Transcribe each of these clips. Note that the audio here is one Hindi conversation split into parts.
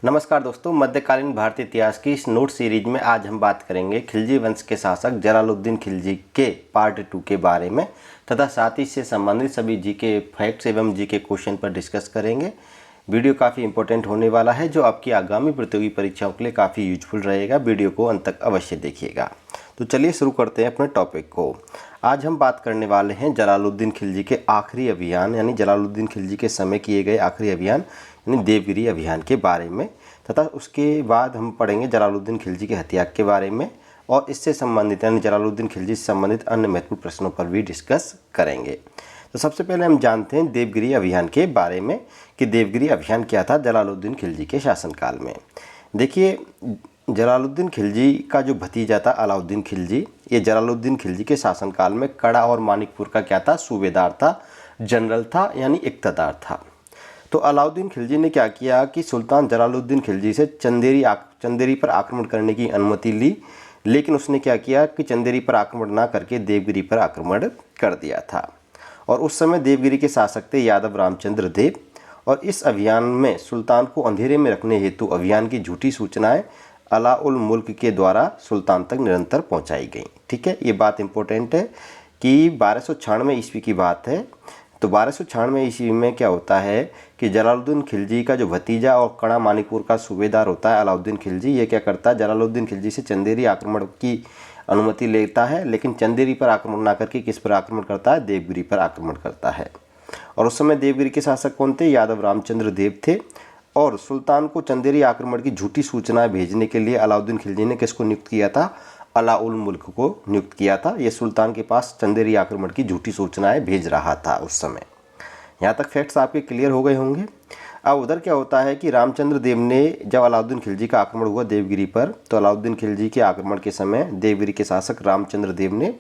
नमस्कार दोस्तों, मध्यकालीन भारतीय इतिहास की इस नोट सीरीज में आज हम बात करेंगे खिलजी वंश के शासक जलालुद्दीन खिलजी के पार्ट 2 के बारे में तथा साथ ही से संबंधित सभी जीके फैक्ट्स एवं जीके क्वेश्चन पर डिस्कस करेंगे। वीडियो काफ़ी इंपॉर्टेंट होने वाला है जो आपकी आगामी प्रतियोगी परीक्षाओं के लिए काफ़ी यूजफुल रहेगा। वीडियो को अंत तक अवश्य देखिएगा। तो चलिए शुरू करते हैं अपने टॉपिक को। आज हम बात करने वाले हैं जलालुद्दीन खिलजी के आखिरी अभियान यानी जलालुद्दीन खिलजी के समय किए गए आखिरी अभियान यानी देवगिरी अभियान के बारे में, तथा उसके बाद हम पढ़ेंगे जलालुद्दीन खिलजी के हत्याग के बारे में और इससे संबंधित यानी जलालुद्दीन खिलजी से संबंधित अन्य महत्वपूर्ण प्रश्नों पर भी डिस्कस करेंगे। तो सबसे पहले हम जानते हैं देवगिरी अभियान के बारे में कि देवगिरी अभियान क्या था जलालुद्दीन खिलजी के शासनकाल में। देखिए, जलालुद्दीन खिलजी का जो भतीजा था अलाउद्दीन खिलजी, ये जलालुद्दीन खिलजी के शासनकाल में कड़ा और मानिकपुर का क्या था, सूबेदार था, जनरल था यानी इक़्तिदार था। तो अलाउद्दीन खिलजी ने क्या किया कि सुल्तान जलालुद्दीन खिलजी से चंदेरी पर आक्रमण करने की अनुमति ली, लेकिन उसने क्या किया कि चंदेरी पर आक्रमण ना करके देवगिरी पर आक्रमण कर दिया था। और उस समय देवगिरी के शासक थे यादव रामचंद्र देव, और इस अभियान में सुल्तान को अंधेरे में रखने हेतु अभियान की झूठी सूचनाएं अला उल मुल्क के द्वारा सुल्तान तक निरंतर पहुंचाई गई। ठीक है, ये बात इंपॉर्टेंट है कि 1296 ईस्वी की बात है। तो 1296 ईस्वी में क्या होता है कि जलालुद्दीन खिलजी का जो भतीजा और कड़ा मानिकपुर का सूबेदार होता है अलाउद्दीन खिलजी, ये क्या करता है, जलालुद्दीन खिलजी से चंदेरी आक्रमण की अनुमति लेता है, लेकिन चंदेरी पर आक्रमण ना करके किस पर आक्रमण करता है, देवगिरी पर आक्रमण करता है। और उस समय देवगिरी के शासक कौन थे, यादव रामचंद्र देव थे। और सुल्तान को चंदेरी आक्रमण की झूठी सूचनाएं भेजने के लिए अलाउद्दीन खिलजी ने किसको नियुक्त किया था, अला उल मुल्क को नियुक्त किया था। ये सुल्तान के पास चंदेरी आक्रमण की झूठी सूचनाएं भेज रहा था उस समय। यहाँ तक फैक्ट्स आपके क्लियर हो गए होंगे। अब उधर क्या होता है कि रामचंद्र देव ने जब अलाउद्दीन खिलजी का आक्रमण हुआ देवगिरी पर, तो अलाउद्दीन खिलजी के आक्रमण के समय देवगिरी के शासक रामचंद्र देव ने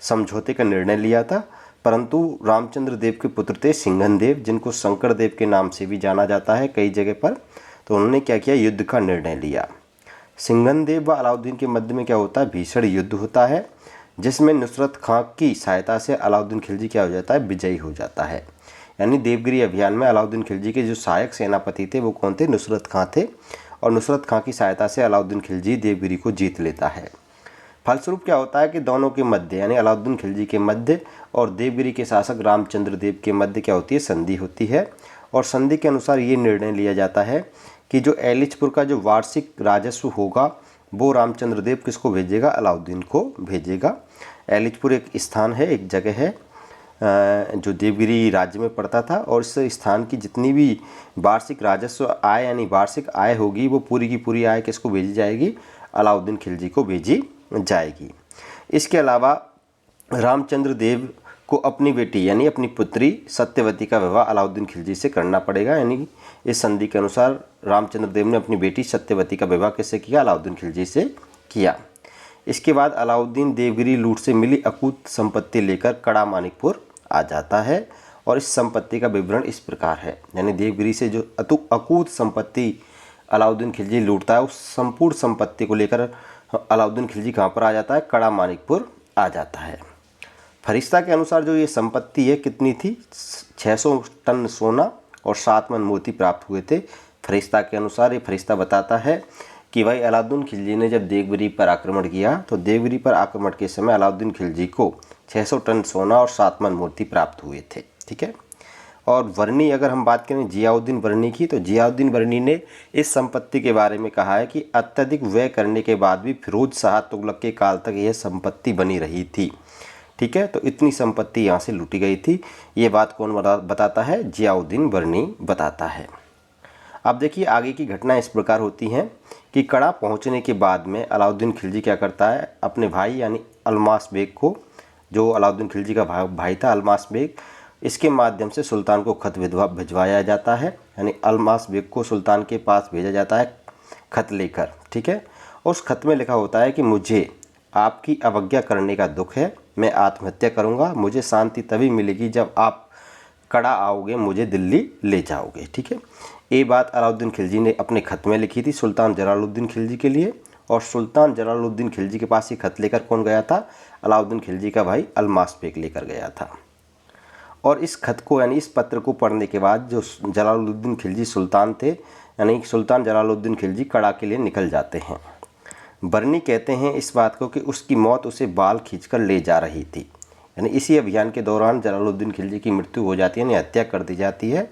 समझौते का निर्णय लिया था, परंतु रामचंद्र देव के पुत्र थे सिंघन देव, जिनको शंकर देव के नाम से भी जाना जाता है कई जगह पर। तो उन्होंने क्या किया, युद्ध का निर्णय लिया। सिंघन देव व अलाउद्दीन के मध्य में क्या होता है, भीषण युद्ध होता है, जिसमें नुसरत खां की सहायता से अलाउद्दीन खिलजी क्या हो जाता है, विजयी हो जाता है। यानी देवगिरी अभियान में अलाउद्दीन खिलजी के जो सहायक सेनापति थे वो कौन थे, नुसरत खां थे, और नुसरत खां की सहायता से अलाउद्दीन खिलजी देवगिरी को जीत लेता है। फलस्वरूप क्या होता है कि दोनों के मध्य यानी अलाउद्दीन खिलजी के मध्य और देवगिरी के शासक रामचंद्र देव के मध्य क्या होती है, संधि होती है। और संधि के अनुसार ये निर्णय लिया जाता है कि जो एलिचपुर का जो वार्षिक राजस्व होगा वो रामचंद्र देव किसको भेजेगा, अलाउद्दीन को भेजेगा। एलिचपुर एक स्थान है, एक जगह है जो देवगिरी राज्य में पड़ता था, और इस स्थान की जितनी भी वार्षिक राजस्व आय यानी वार्षिक आय होगी वो पूरी की पूरी आय किसको भेजी जाएगी, अलाउद्दीन खिलजी को भेजी जाएगी। इसके अलावा रामचंद्र देव को अपनी बेटी यानी अपनी पुत्री सत्यवती का विवाह अलाउद्दीन खिलजी से करना पड़ेगा। यानी इस संधि के अनुसार रामचंद्र देव ने अपनी बेटी सत्यवती का विवाह किससे किया, अलाउद्दीन खिलजी से किया। इसके बाद अलाउद्दीन देवगिरी लूट से मिली अकूत संपत्ति लेकर कड़ा मानिकपुर आ जाता है, और इस संपत्ति का विवरण इस प्रकार है। यानी देवगिरी से जो अकूत संपत्ति अलाउद्दीन खिलजी लूटता है, उस संपूर्ण संपत्ति को लेकर अलाउद्दीन खिलजी कहाँ पर आ जाता है, कड़ा मानिकपुर आ जाता है। फरिश्ता के अनुसार जो ये संपत्ति है कितनी थी, 600 टन सोना और 7 मन मोती प्राप्त हुए थे। फरिश्ता के अनुसार ये फरिश्ता बताता है कि भाई अलाउद्दीन खिलजी ने जब देवगिरी पर आक्रमण किया तो देवगिरी पर आक्रमण के समय अलाउद्दीन खिलजी को 600 टन सोना और 7 मन मोती प्राप्त हुए थे। ठीक है। और वर्णी अगर हम बात करें जियाउद्दीन वर्णी की, तो जियाउद्दीन वर्णी ने इस संपत्ति के बारे में कहा है कि अत्यधिक व्यय करने के बाद भी फिरोज शाह तुगलक के काल तक यह संपत्ति बनी रही थी। ठीक है, तो इतनी संपत्ति यहाँ से लूटी गई थी। ये बात कौन बताता है, जियाउद्दीन वर्णी बताता है। अब देखिए आगे की घटना इस प्रकार होती हैं कि कड़ा पहुँचने के बाद में अलाउद्दीन खिलजी क्या करता है, अपने भाई यानी अलमास बेग को, जो अलाउद्दीन खिलजी का भाई था अलमास बेग, इसके माध्यम से सुल्तान को खत भिजवाया जाता है। यानी अलमास बेग को सुल्तान के पास भेजा जाता है खत लेकर। ठीक है, उस खत में लिखा होता है कि मुझे आपकी अवज्ञा करने का दुख है, मैं आत्महत्या करूंगा, मुझे शांति तभी मिलेगी जब आप कड़ा आओगे, मुझे दिल्ली ले जाओगे। ठीक है, ये बात अलाउद्दीन खिलजी ने अपने खत में लिखी थी सुल्तान जलालुद्दीन खिलजी के लिए, और सुल्तान जलालुद्दीन खिलजी के पास ये खत लेकर कौन गया था, अलाउद्दीन खिलजी का भाई अलमास बेग लेकर गया था। और इस खत को यानी इस पत्र को पढ़ने के बाद जो जलालुद्दीन खिलजी सुल्तान थे यानी कि सुल्तान जलालुद्दीन खिलजी कड़ा के लिए निकल जाते हैं। बर्नी कहते हैं इस बात को कि उसकी मौत उसे बाल खींचकर ले जा रही थी, यानी इसी अभियान के दौरान जलालुद्दीन खिलजी की मृत्यु हो जाती है, यानी हत्या कर दी जाती है।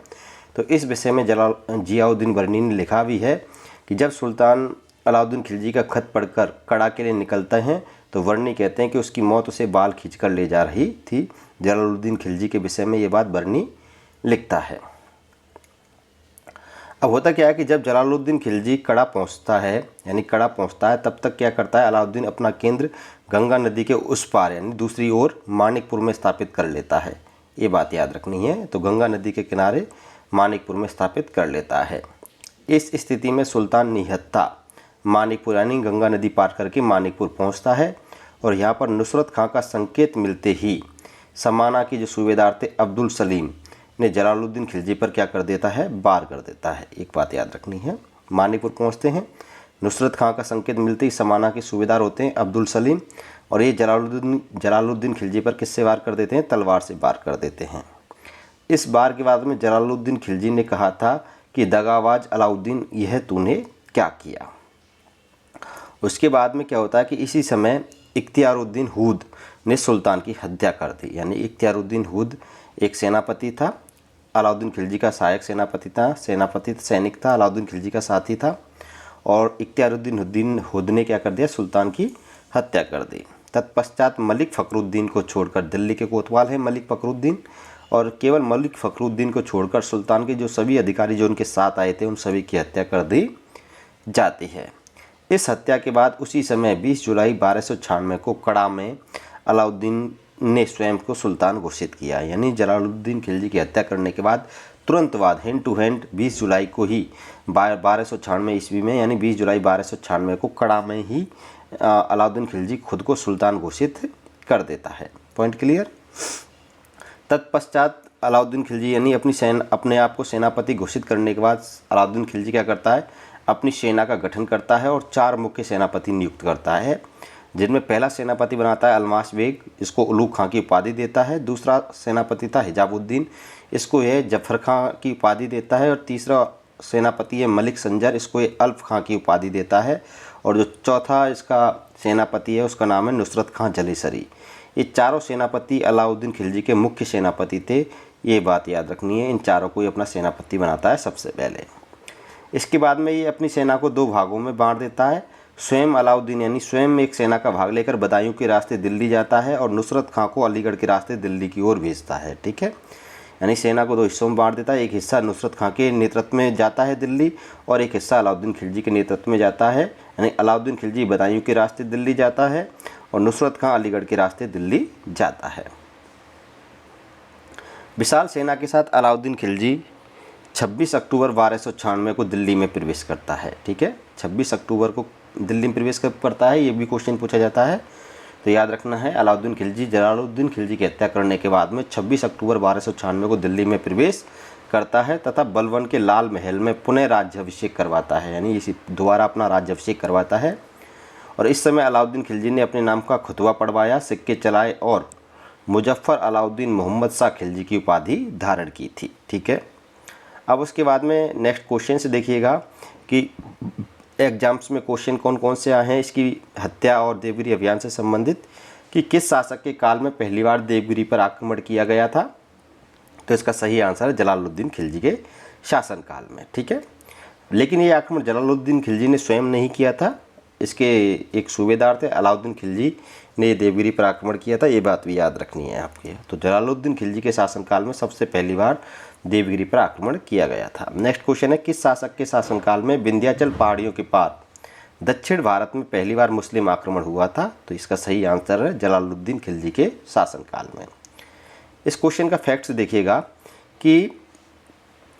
तो इस विषय में जियाउद्दीन बर्नी ने लिखा भी है कि जब सुल्तान अलाउद्दीन खिलजी का खत पढ़कर कड़ा के लिए निकलते हैं तो बर्नी कहते हैं कि उसकी मौत उसे बाल खींचकर ले जा रही थी। जलालुद्दीन खिलजी के विषय में ये बात बर्नी लिखता है। अब होता क्या है कि जब जलालुद्दीन खिलजी कड़ा पहुंचता है, यानी कड़ा पहुंचता है, तब तक क्या करता है अलाउद्दीन अपना केंद्र गंगा नदी के उस पार यानी दूसरी ओर मानिकपुर में स्थापित कर लेता है। ये बात याद रखनी है। तो गंगा नदी के किनारे मानिकपुर में स्थापित कर लेता है। इस स्थिति में सुल्तान निहत्ता मानिकपुर यानी गंगा नदी पार करके मानिकपुर पहुंचता है और यहाँ पर नुसरत खां का संकेत मिलते ही समाना के जो सूबेदार थे अब्दुल सलीम ने जलालुद्दीन खिलजी पर क्या कर देता है, वार कर देता है। एक बात याद रखनी है, मानिकपुर पहुंचते हैं, नुसरत खां का संकेत मिलते ही समाना के सूबेदार होते हैं अब्दुल सलीम और ये जलालुद्दीन खिलजी पर किससे वार कर देते हैं, तलवार से वार कर देते हैं। इस बार के बाद में जलालुद्दीन खिलजी ने कहा था कि दगाबाज अलाउद्दीन यह तूने क्या किया। उसके बाद में क्या होता है कि इसी समय इख्तियारुद्दीन हुद ने सुल्तान की हत्या कर दी। यानी इख्तियारुद्दीन हुद एक सेनापति था, अलाउद्दीन खिलजी का सहायक सैनिक था, अलाउद्दीन खिलजी का साथी था और इख्तियारुद्दीन हुद ने क्या कर दिया, सुल्तान की हत्या कर दी। तत्पश्चात मलिक फ़खरुद्दीन को छोड़कर, दिल्ली के कोतवाल हैं मलिक फ़खरुद्दीन, और केवल मलिक फ़खरुद्दीन को छोड़कर सुल्तान के जो सभी अधिकारी जो उनके साथ आए थे उन सभी की हत्या कर दी जाती है। इस हत्या के बाद उसी समय 20 जुलाई 1296 को कड़ा में अलाउद्दीन ने स्वयं को सुल्तान घोषित किया। यानी जलालुद्दीन खिलजी की हत्या करने के बाद तुरंत बाद हैंड टू हैंड 20 जुलाई को ही 1296 ईस्वी में, यानी 20 जुलाई 1296 को कड़ा में ही अलाउद्दीन खिलजी खुद को सुल्तान घोषित कर देता है। Point clear. तत्पश्चात अलाउद्दीन खिलजी यानी अपने आप को सेनापति घोषित करने के बाद अलाउद्दीन खिलजी क्या करता है, अपनी सेना का गठन करता है और 4 मुख्य सेनापति नियुक्त करता है, जिनमें पहला सेनापति बनाता है अलमास बेग, इसको उलूग खां की उपाधि देता है। दूसरा सेनापति था हिजाबुद्दीन, इसको यह जफर खां की उपाधि देता है। और तीसरा सेनापति है मलिक संजर, इसको ये अल्फ खां की उपाधि देता है। और जो चौथा इसका सेनापति है उसका नाम है नुसरत खां जलेसरी। ये चारों सेनापति अलाउद्दीन खिलजी के मुख्य सेनापति थे। ये बात याद रखनी है, इन चारों को ये अपना सेनापति बनाता है सबसे पहले। इसके बाद में ये अपनी सेना को 2 भागों में बांट देता है। स्वयं अलाउद्दीन यानी स्वयं एक सेना का भाग लेकर बदायूं के रास्ते दिल्ली जाता है और नुसरत खां को अलीगढ़ के रास्ते दिल्ली की ओर भेजता है। ठीक है, यानी सेना को 2 हिस्सों में बांट देता है। एक हिस्सा नुसरत खां के नेतृत्व में जाता है दिल्ली और एक हिस्सा अलाउद्दीन खिलजी के नेतृत्व में जाता है। यानी अलाउद्दीन खिलजी बदायूं के रास्ते दिल्ली जाता है और नुसरत खां अलीगढ़ के रास्ते दिल्ली जाता है। विशाल सेना के साथ अलाउद्दीन खिलजी 26 अक्टूबर 1296 को दिल्ली में प्रवेश करता है। ठीक है, 26 अक्टूबर को दिल्ली में प्रवेश करता है, ये भी क्वेश्चन पूछा जाता है। तो याद रखना है, अलाउद्दीन खिलजी जलालुद्दीन खिलजी की हत्या करने के बाद में 26 अक्टूबर 1296 को दिल्ली में प्रवेश करता है तथा बलवन के लाल महल में पुनः राज्याभिषेक करवाता है। यानी इसी दोबारा अपना राज्याभिषेक करवाता है। और इस समय अलाउद्दीन खिलजी ने अपने नाम का खुतबा पढ़वाया, सिक्के चलाए और मुजफ्फर अलाउद्दीन मोहम्मद शाह खिलजी की उपाधि धारण की थी। ठीक है, अब उसके बाद में नेक्स्ट क्वेश्चन से देखिएगा कि एग्जाम्स में क्वेश्चन कौन कौन से आए हैं इसकी हत्या और देवगिरी अभियान से संबंधित, कि किस शासक के काल में पहली बार देवगिरी पर आक्रमण किया गया था। तो इसका सही आंसर है जलालुद्दीन खिलजी के शासनकाल में। ठीक है, लेकिन ये आक्रमण जलालुद्दीन खिलजी ने स्वयं नहीं किया था, इसके एक सूबेदार थे अलाउद्दीन खिलजी ने देवगिरी पर आक्रमण किया था। ये बात भी याद रखनी है आपकी। तो जलालुद्दीन खिलजी के शासनकाल में सबसे पहली बार देवगिरी पर आक्रमण किया गया था। नेक्स्ट क्वेश्चन है, किस शासक के शासनकाल में विंध्याचल पहाड़ियों के पार दक्षिण भारत में पहली बार मुस्लिम आक्रमण हुआ था। तो इसका सही आंसर है जलालुद्दीन खिलजी के शासनकाल में। इस क्वेश्चन का फैक्ट्स देखिएगा कि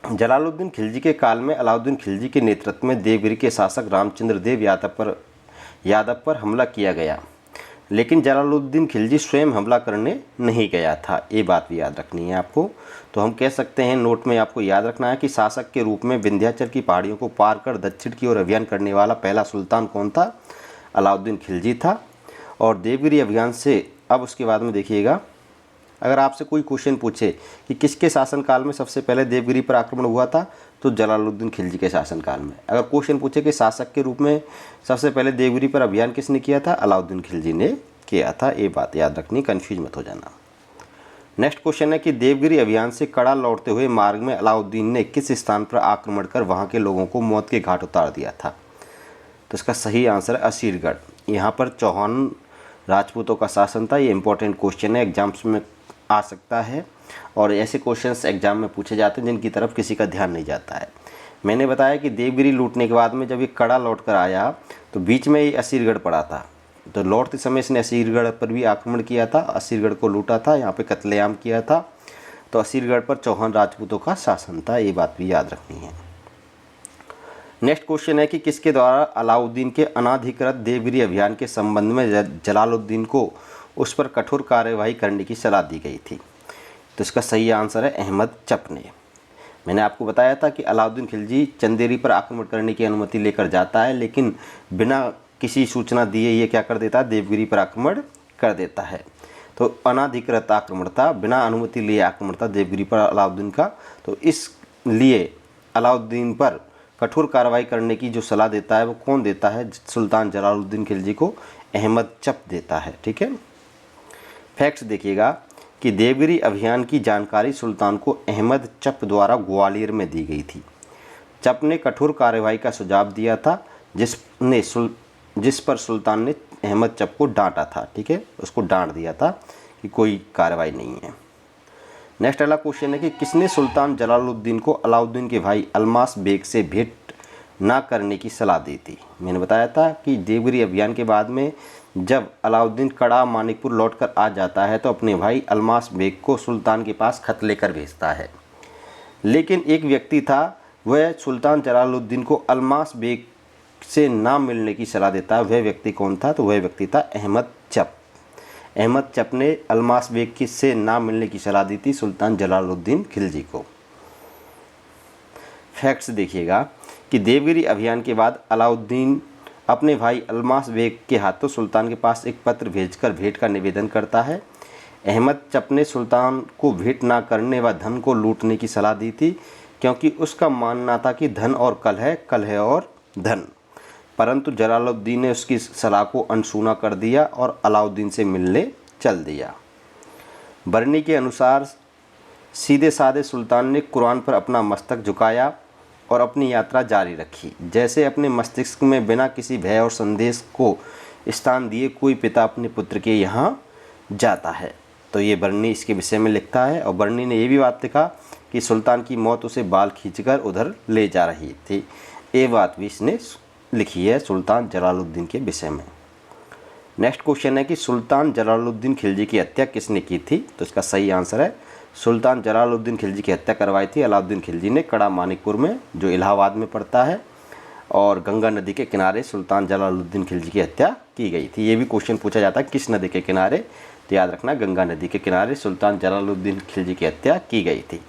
जलालुद्दीन खिलजी के काल में अलाउद्दीन खिलजी के नेतृत्व में देवगिरी के शासक रामचंद्र देव यादव पर हमला किया गया, लेकिन जलालुद्दीन खिलजी स्वयं हमला करने नहीं गया था। ये बात भी याद रखनी है आपको। तो हम कह सकते हैं, नोट में आपको याद रखना है कि शासक के रूप में विंध्याचल की पहाड़ियों को पार कर दक्षिण की ओर अभियान करने वाला पहला सुल्तान कौन था, अलाउद्दीन खिलजी था। और देवगिरी अभियान से अब उसके बाद में देखिएगा अगर आपसे कोई क्वेश्चन पूछे कि किसके शासनकाल में सबसे पहले देवगिरी पर आक्रमण हुआ था, तो जलालुद्दीन खिलजी के शासनकाल में। अगर क्वेश्चन पूछे कि शासक के रूप में सबसे पहले देवगिरी पर अभियान किसने किया था, अलाउद्दीन खिलजी ने किया था। ये बात याद रखनी, कन्फ्यूज मत हो जाना। नेक्स्ट क्वेश्चन है कि देवगिरी अभियान से कड़ा लौटते हुए मार्ग में अलाउद्दीन ने किस स्थान पर आक्रमण कर वहाँ के लोगों को मौत के घाट उतार दिया था। तो इसका सही आंसर है असीरगढ़। यहाँ पर चौहान राजपूतों का शासन था। ये इंपॉर्टेंट क्वेश्चन है, एग्जाम्स में आ सकता है और ऐसे क्वेश्चंस एग्जाम में पूछे जाते हैं जिनकी तरफ किसी का ध्यान नहीं जाता है। मैंने बताया कि देवगिरी लूटने के बाद में जब ये कड़ा लौट कर आया तो बीच में ये असीरगढ़ पड़ा था, तो लौटते समय इसने असीरगढ़ पर भी आक्रमण किया था, असीरगढ़ को लूटा था, यहाँ पे कत्लेआम किया था। तो असीरगढ़ पर चौहान राजपूतों का शासन था, ये बात भी याद रखनी है। नेक्स्ट क्वेश्चन है कि किसके द्वारा अलाउद्दीन के अनाधिकृत देवगिरी अभियान के संबंध में जलालुद्दीन को उस पर कठोर कार्यवाही करने की सलाह दी गई थी। तो इसका सही आंसर है अहमद चप ने। मैंने आपको बताया था कि अलाउद्दीन खिलजी चंदेरी पर आक्रमण करने की अनुमति लेकर जाता है, लेकिन बिना किसी सूचना दिए ये क्या कर देता है, देवगिरी पर आक्रमण कर देता है। तो अनाधिकृत आक्रमण था, बिना अनुमति लिए आक्रमण था देवगिरी पर अलाउद्दीन का। तो इसलिए अलाउद्दीन पर कठोर कार्रवाई करने की जो सलाह देता है वो कौन देता है, सुल्तान जलालुद्दीन खिलजी को अहमद चप देता है। ठीक है, फैक्ट्स देखिएगा कि देवगिरी अभियान की जानकारी सुल्तान को अहमद चप द्वारा ग्वालियर में दी गई थी। चप ने कठोर कार्रवाई का सुझाव दिया था जिस पर सुल्तान ने अहमद चप को डांटा था। ठीक है, उसको डांट दिया था कि कोई कार्रवाई नहीं है। नेक्स्ट अगला क्वेश्चन है कि किसने सुल्तान जलालुद्दीन को अलाउद्दीन के भाई अल्मास बेग से भेंट ना करने की सलाह दी थी। मैंने बताया था कि देवगिरी अभियान के बाद में जब अलाउद्दीन कड़ा मानिकपुर लौटकर आ जाता है तो अपने भाई अल्मास बेग को सुल्तान के पास खत लेकर भेजता है, लेकिन एक व्यक्ति था वह सुल्तान जलालुद्दीन को अल्मास बेग से ना मिलने की सलाह देता है। वह व्यक्ति कौन था, तो वह व्यक्ति था अहमद चप। अहमद चप ने अल्मास बेग की से ना मिलने की सलाह दी थी सुल्तान जलालुद्दीन खिलजी को। फैक्ट्स देखिएगा कि देवगिरी अभियान के बाद अलाउद्दीन अपने भाई अल्मास बेग के हाथों सुल्तान के पास एक पत्र भेजकर भेंट का निवेदन करता है। अहमद चप ने सुल्तान को भेंट ना करने व धन को लूटने की सलाह दी थी, क्योंकि उसका मानना था कि धन और कल है और धन। परंतु जलालुद्दीन ने उसकी सलाह को अनसुना कर दिया और अलाउद्दीन से मिलने चल दिया। बरनी के अनुसार सीधे साधे सुल्तान ने कुरान पर अपना मस्तक झुकाया और अपनी यात्रा जारी रखी। जैसे अपने मस्तिष्क में बिना किसी भय और संदेश को स्थान दिए कोई पिता अपने पुत्र के यहाँ जाता है। तो ये बरनी इसके विषय में लिखता है। और बरनी ने ये भी बात लिखा कि सुल्तान की मौत उसे बाल खींचकर उधर ले जा रही थी। ये बात भी इसने लिखी है सुल्तान जलालुद्दीन के विषय में। नेक्स्ट क्वेश्चन है कि सुल्तान जलालुद्दीन खिलजी की हत्या किसने की थी। तो इसका सही आंसर है सुल्तान जलालुद्दीन खिलजी की हत्या करवाई थी अलाउद्दीन खिलजी ने कड़ा मानिकपुर में, जो इलाहाबाद में पड़ता है, और गंगा नदी के किनारे सुल्तान जलालुद्दीन खिलजी की हत्या की गई थी। ये भी क्वेश्चन पूछा जाता है किस नदी के किनारे, तो याद रखना गंगा नदी के किनारे सुल्तान जलालुद्दीन खिलजी की हत्या की गई थी।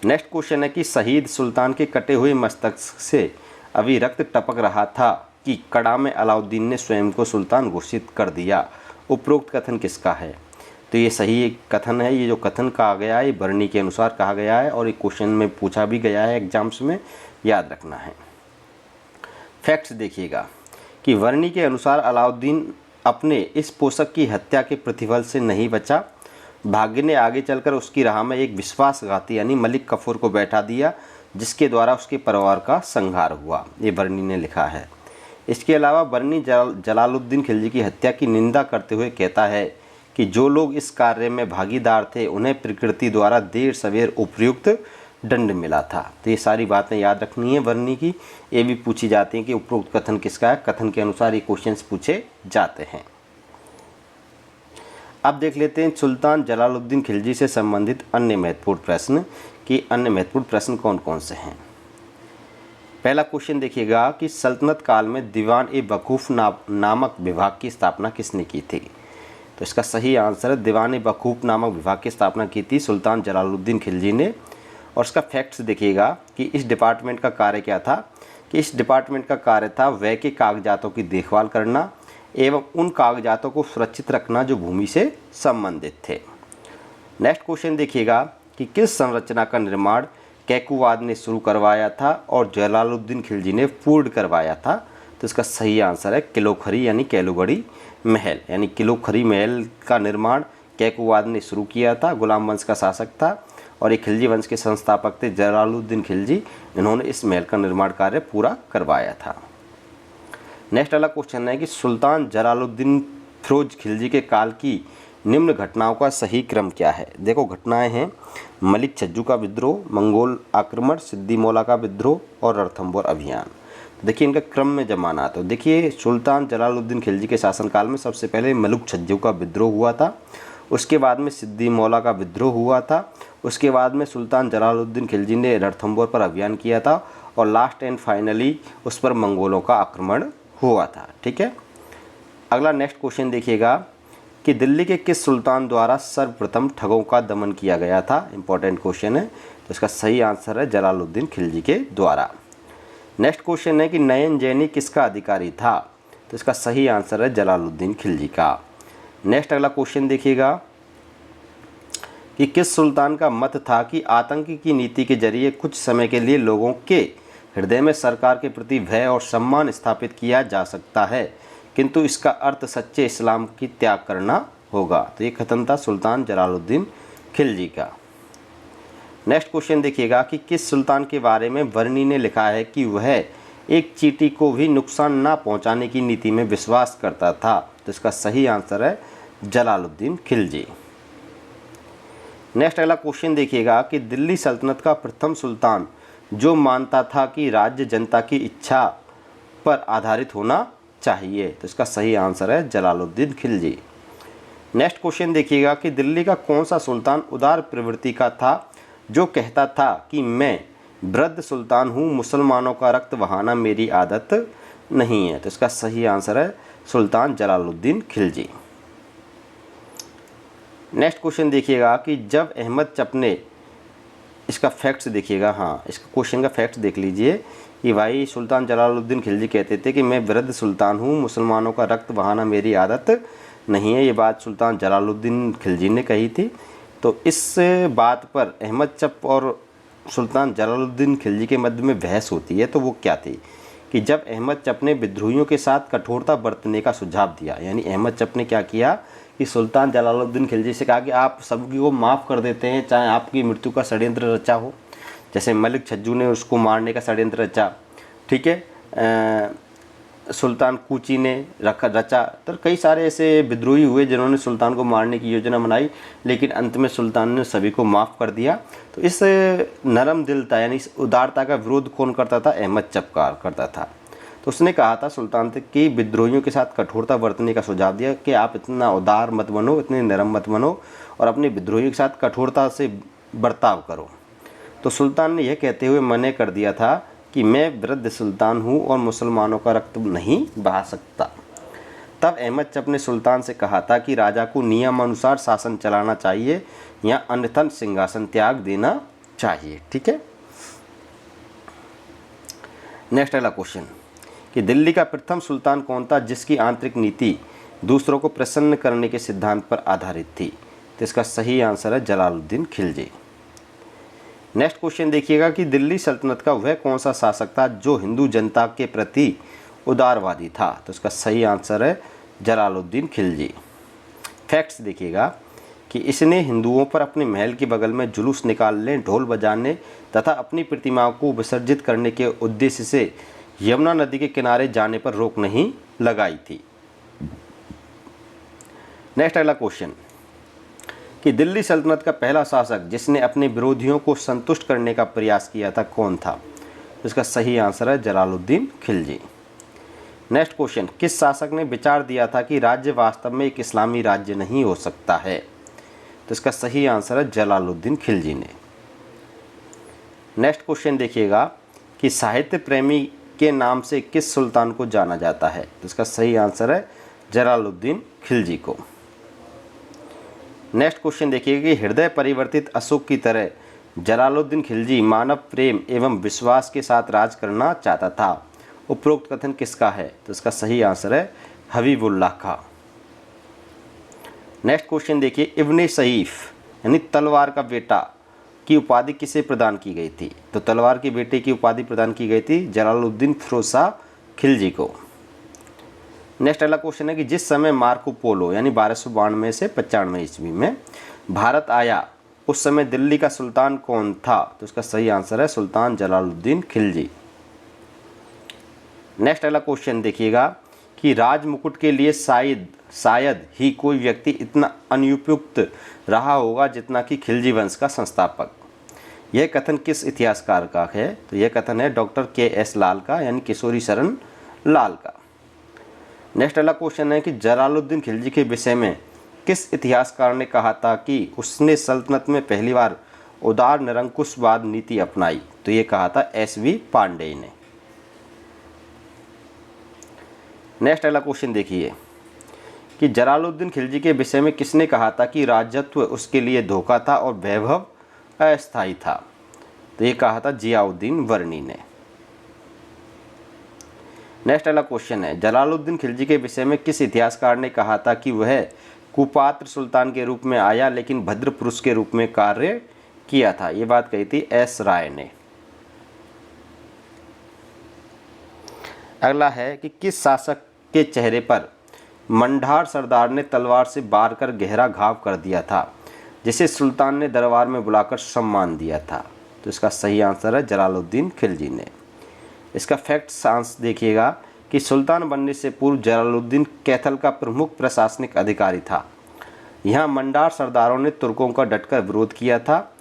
नेक्स्ट क्वेश्चन है कि शहीद सुल्तान के कटे हुए मस्तक से अभी रक्त टपक रहा था कि कड़ा में अलाउद्दीन ने स्वयं को सुल्तान घोषित कर दिया। उपरोक्त कथन किसका है। तो ये सही कथन है। ये जो कथन कहा गया है ये बरनी के अनुसार कहा गया है और ये क्वेश्चन में पूछा भी गया है एग्जाम्स में, याद रखना है। फैक्ट्स देखिएगा कि बरनी के अनुसार अलाउद्दीन अपने इस पोषक की हत्या के प्रतिफल से नहीं बचा। भाग्य ने आगे चलकर उसकी राह में एक विश्वासघाती यानी मलिक कफूर को बैठा दिया, जिसके द्वारा उसके परिवार का संहार हुआ। ये बरनी ने लिखा है। इसके अलावा बरनी जलालुद्दीन खिलजी की हत्या की निंदा करते हुए कहता है कि जो लोग इस कार्य में भागीदार थे उन्हें प्रकृति द्वारा देर सवेर उपयुक्त दंड मिला था। तो ये सारी बातें याद रखनी है बरनी की। ये भी पूछी जाती हैं कि उपरोक्त कथन किसका है। कथन के अनुसार ये क्वेश्चंस पूछे जाते हैं। अब देख लेते हैं सुल्तान जलालुद्दीन खिलजी से संबंधित अन्य महत्वपूर्ण प्रश्न कि अन्य महत्वपूर्ण प्रश्न कौन कौन से हैं। पहला क्वेश्चन देखिएगा कि सल्तनत काल में दीवान ए वकूफ़ नामक विभाग की स्थापना किसने की थी। तो इसका सही आंसर है दीवान ए वकूफ़ नामक विभाग की स्थापना की थी सुल्तान जलालुद्दीन खिलजी ने। और इसका फैक्ट्स देखिएगा कि इस डिपार्टमेंट का कार्य क्या था, कि इस डिपार्टमेंट का कार्य था व्यय के कागजातों की देखभाल करना एवं उन कागजातों को सुरक्षित रखना जो भूमि से संबंधित थे। नेक्स्ट क्वेश्चन देखिएगा कि किस संरचना का निर्माण कैकुवाद ने शुरू करवाया था और जलालुद्दीन खिलजी ने पूर्ण करवाया था? तो इसका सही आंसर है किलोखरी यानी कैलूगढ़ी महल। यानी किलोखरी महल का निर्माण कैकुवाद ने शुरू किया था, गुलाम वंश का शासक था और ये खिलजी वंश के संस्थापक थे जलालुद्दीन खिलजी। इन्होंने इस महल का निर्माण कार्य पूरा करवाया था। नेक्स्ट वाला क्वेश्चन है कि सुल्तान जलालुद्दीन फिरोज खिलजी के काल की निम्न घटनाओं का सही क्रम क्या है? देखो घटनाएं हैं मलिक छज्जू का विद्रोह, मंगोल आक्रमण, सिद्दी मौला का विद्रोह और रणथंभौर अभियान। देखिए इनका क्रम में जमाना। तो देखिए सुल्तान जलालुद्दीन खिलजी के शासनकाल में सबसे पहले मलिक छज्जू का विद्रोह हुआ था, उसके बाद में सिद्दी मौला का विद्रोह हुआ था, उसके बाद में सुल्तान जलालुद्दीन खिलजी ने रणथंभौर पर अभियान किया था और लास्ट एंड फाइनली उस पर मंगोलों का आक्रमण हुआ था। ठीक है, अगला नेक्स्ट क्वेश्चन देखिएगा कि दिल्ली के किस सुल्तान द्वारा सर्वप्रथम ठगों का दमन किया गया था? इंपॉर्टेंट क्वेश्चन है। तो इसका सही आंसर है जलालुद्दीन खिलजी के द्वारा। नेक्स्ट क्वेश्चन है कि नयन जैनी किसका अधिकारी था? तो इसका सही आंसर है जलालुद्दीन खिलजी का। नेक्स्ट अगला क्वेश्चन देखिएगा कि किस सुल्तान का मत था कि आतंक की नीति के जरिए कुछ समय के लिए लोगों के हृदय में सरकार के प्रति भय और सम्मान स्थापित किया जा सकता है, किंतु इसका अर्थ सच्चे इस्लाम की त्याग करना होगा? तो ये कथन था सुल्तान जलालुद्दीन खिलजी का। नेक्स्ट क्वेश्चन देखिएगा कि किस सुल्तान के बारे में वर्णी ने लिखा है कि वह एक चींटी को भी नुकसान ना पहुंचाने की नीति में विश्वास करता था? तो इसका सही आंसर है जलालुद्दीन खिलजी। नेक्स्ट अगला क्वेश्चन देखिएगा कि दिल्ली सल्तनत का प्रथम सुल्तान जो मानता था कि राज्य जनता की इच्छा पर आधारित होना चाहिए? तो इसका सही आंसर है जलालुद्दीन खिलजी। नेक्स्ट क्वेश्चन देखिएगा कि दिल्ली का कौन सा सुल्तान उदार प्रवृत्ति का था जो कहता था कि मैं वृद्ध सुल्तान हूँ, मुसलमानों का रक्त बहाना मेरी आदत नहीं है? तो इसका सही आंसर है सुल्तान जलालुद्दीन खिलजी। नेक्स्ट क्वेश्चन देखिएगा कि जब अहमद चप ने, इसका फैक्ट्स देखिएगा, हाँ इसका क्वेश्चन का फैक्ट्स देख लीजिए कि भाई सुल्तान जलालुद्दीन खिलजी कहते थे कि मैं वृद्ध सुल्तान हूँ, मुसलमानों का रक्त बहाना मेरी आदत नहीं है। ये बात सुल्तान जलालुद्दीन खिलजी ने कही थी। तो इस बात पर अहमद चप और सुल्तान जलालुद्दीन खिलजी के मध्य में बहस होती है। तो वो क्या थी कि जब अहमद चप ने विद्रोहियों के साथ कठोरता बरतने का सुझाव दिया, यानी अहमद चप ने क्या किया कि सुल्तान जलालुद्दीन खिलजी से कहा कि आप सबकी को माफ़ कर देते हैं चाहे आपकी मृत्यु का षड्यंत्र रचा हो। जैसे मलिक छज्जू ने उसको मारने का षड्यंत्र रचा, ठीक है, सुल्तान कूची ने रचा। तो कई सारे ऐसे विद्रोही हुए जिन्होंने सुल्तान को मारने की योजना बनाई, लेकिन अंत में सुल्तान ने सभी को माफ़ कर दिया। तो इस नरम दिलता यानी इस उदारता का विरोध कौन करता था? अहमद चप करता था। तो उसने कहा था सुल्तान कि विद्रोहियों के साथ कठोरता बरतने का सुझाव दिया कि आप इतना उदार मत बनो, इतने नरम मत बनो और अपने विद्रोहियों के साथ कठोरता से बर्ताव करो। तो सुल्तान ने यह कहते हुए मना कर दिया था कि मैं वृद्ध सुल्तान हूँ और मुसलमानों का रक्त नहीं बहा सकता। तब अहमद चप ने सुल्तान से कहा था कि राजा को नियमानुसार शासन चलाना चाहिए या अन्यथा सिंहासन त्याग देना चाहिए। ठीक है, नेक्स्ट अगला क्वेश्चन कि दिल्ली का प्रथम सुल्तान कौन था जिसकी आंतरिक नीति दूसरों को प्रसन्न करने के सिद्धांत पर आधारित थी? तो इसका सही आंसर है जलालुद्दीन खिलजी। नेक्स्ट क्वेश्चन देखिएगा कि दिल्ली सल्तनत का वह कौन सा शासक था जो हिंदू जनता के प्रति उदारवादी था? तो इसका सही आंसर है जलालुद्दीन खिलजी। फैक्ट्स देखिएगा कि इसने हिंदुओं पर अपने महल के बगल में जुलूस निकालने, ढोल बजाने तथा अपनी प्रतिमाओं को विसर्जित करने के उद्देश्य से यमुना नदी के किनारे जाने पर रोक नहीं लगाई थी। नेक्स्ट अगला क्वेश्चन कि दिल्ली सल्तनत का पहला शासक जिसने अपने विरोधियों को संतुष्ट करने का प्रयास किया था कौन था? इसका सही आंसर है जलालुद्दीन खिलजी। नेक्स्ट क्वेश्चन किस शासक ने विचार दिया था कि राज्य वास्तव में एक इस्लामी राज्य नहीं हो सकता है? तो इसका सही आंसर है जलालुद्दीन खिलजी ने। नेक्स्ट क्वेश्चन देखिएगा कि साहित्य प्रेमी के नाम से किस सुल्तान को जाना जाता है? तो इसका सही आंसर है जलालुद्दीन खिलजी को। नेक्स्ट क्वेश्चन देखिएगा कि हृदय परिवर्तित अशोक की तरह जलालुद्दीन खिलजी मानव प्रेम एवं विश्वास के साथ राज करना चाहता था। उपरोक्त कथन किसका है? तो इसका सही आंसर है हबीबुल्लाह का। नेक्स्ट क्वेश्चन देखिए इब्ने सईफ यानी तलवार का बेटा की उपाधि किसे प्रदान की गई थी? तो तलवार के बेटे की उपाधि प्रदान की गई थी जलालुद्दीन फिरोज शाह खिलजी को। नेक्स्ट अगला क्वेश्चन है कि जिस समय मार्को पोलो यानी 1292 से 95 ईस्वी में भारत आया उस समय दिल्ली का सुल्तान कौन था? तो इसका सही आंसर है सुल्तान जलालुद्दीन खिलजी। नेक्स्ट अगला क्वेश्चन देखिएगा कि राज मुकुट के लिए शायद ही कोई व्यक्ति इतना अनुपयुक्त रहा होगा जितना कि खिलजी वंश का संस्थापक। यह कथन किस इतिहासकार का है? तो यह कथन है डॉक्टर के.एस. लाल का यानी किशोरी शरण लाल का। नेक्स्ट अगला क्वेश्चन है कि जलालुद्दीन खिलजी के विषय में किस इतिहासकार ने कहा था कि उसने सल्तनत में पहली बार उदार निरंकुशवाद नीति अपनाई? तो ये कहा था एस.वी. पांडेय ने। नेक्स्ट अगला क्वेश्चन देखिए कि जलालुद्दीन खिलजी के विषय में किसने कहा था कि राजत्व उसके लिए धोखा था और वैभव अस्थायी था? तो ये कहा था जियाउद्दीन वर्नी ने। नेक्स्ट अगला क्वेश्चन है जलालुद्दीन खिलजी के विषय में किस इतिहासकार ने कहा था कि वह कुपात्र सुल्तान के रूप में आया लेकिन भद्र पुरुष के रूप में कार्य किया था? ये बात कही थी एस. राय ने। अगला है कि किस शासक के चेहरे पर मंडार सरदार ने तलवार से वार कर गहरा घाव कर दिया था जिसे सुल्तान ने दरबार में बुलाकर सम्मान दिया था? तो इसका सही आंसर है जलालुद्दीन खिलजी ने। इसका फैक्ट आंसर देखिएगा कि सुल्तान बनने से पूर्व जलालुद्दीन कैथल का प्रमुख प्रशासनिक अधिकारी था। यहाँ मंडार सरदारों ने तुर्कों का डटकर विरोध किया था।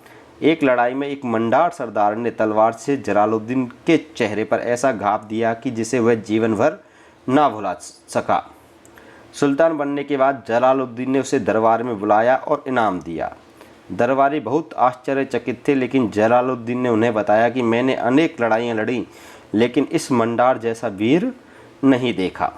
एक लड़ाई में एक मंडार सरदार ने तलवार से जलालुद्दीन के चेहरे पर ऐसा घाव दिया कि जिसे वह जीवन भर ना भुला सका। सुल्तान बनने के बाद जलालुद्दीन ने उसे दरबार में बुलाया और इनाम दिया। दरबारी बहुत आश्चर्यचकित थे, लेकिन जलालुद्दीन ने उन्हें बताया कि मैंने अनेक लड़ाइयाँ लड़ी लेकिन इस मंडार जैसा वीर नहीं देखा।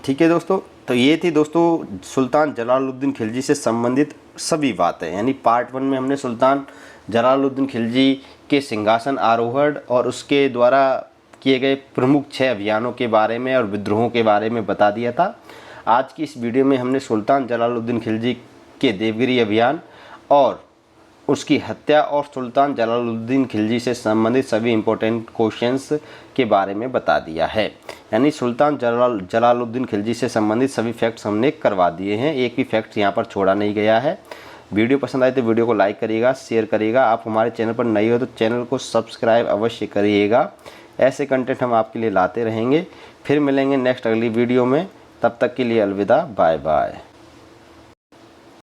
ठीक है दोस्तों, तो ये थी दोस्तों सुल्तान जलालुद्दीन खिलजी से संबंधित सभी बातें। यानी पार्ट 1 में हमने सुल्तान जलालुद्दीन खिलजी के सिंहासन आरोहण और उसके द्वारा किए गए प्रमुख 6 अभियानों के बारे में और विद्रोहों के बारे में बता दिया था। आज की इस वीडियो में हमने सुल्तान जलालुद्दीन खिलजी के देवगिरी अभियान और उसकी हत्या और सुल्तान जलालुद्दीन खिलजी से संबंधित सभी इम्पोर्टेंट क्वेश्चंस के बारे में बता दिया है। यानी सुल्तान जलालुद्दीन खिलजी से संबंधित सभी फैक्ट्स हमने करवा दिए हैं, एक भी फैक्ट यहाँ पर छोड़ा नहीं गया है। वीडियो पसंद आए तो वीडियो को लाइक करिएगा, शेयर करिएगा। आप हमारे चैनल पर नए हो तो चैनल को सब्सक्राइब अवश्य करिएगा। ऐसे कंटेंट हम आपके लिए लाते रहेंगे। फिर मिलेंगे नेक्स्ट अगली वीडियो में, तब तक के लिए अलविदा, बाय बाय।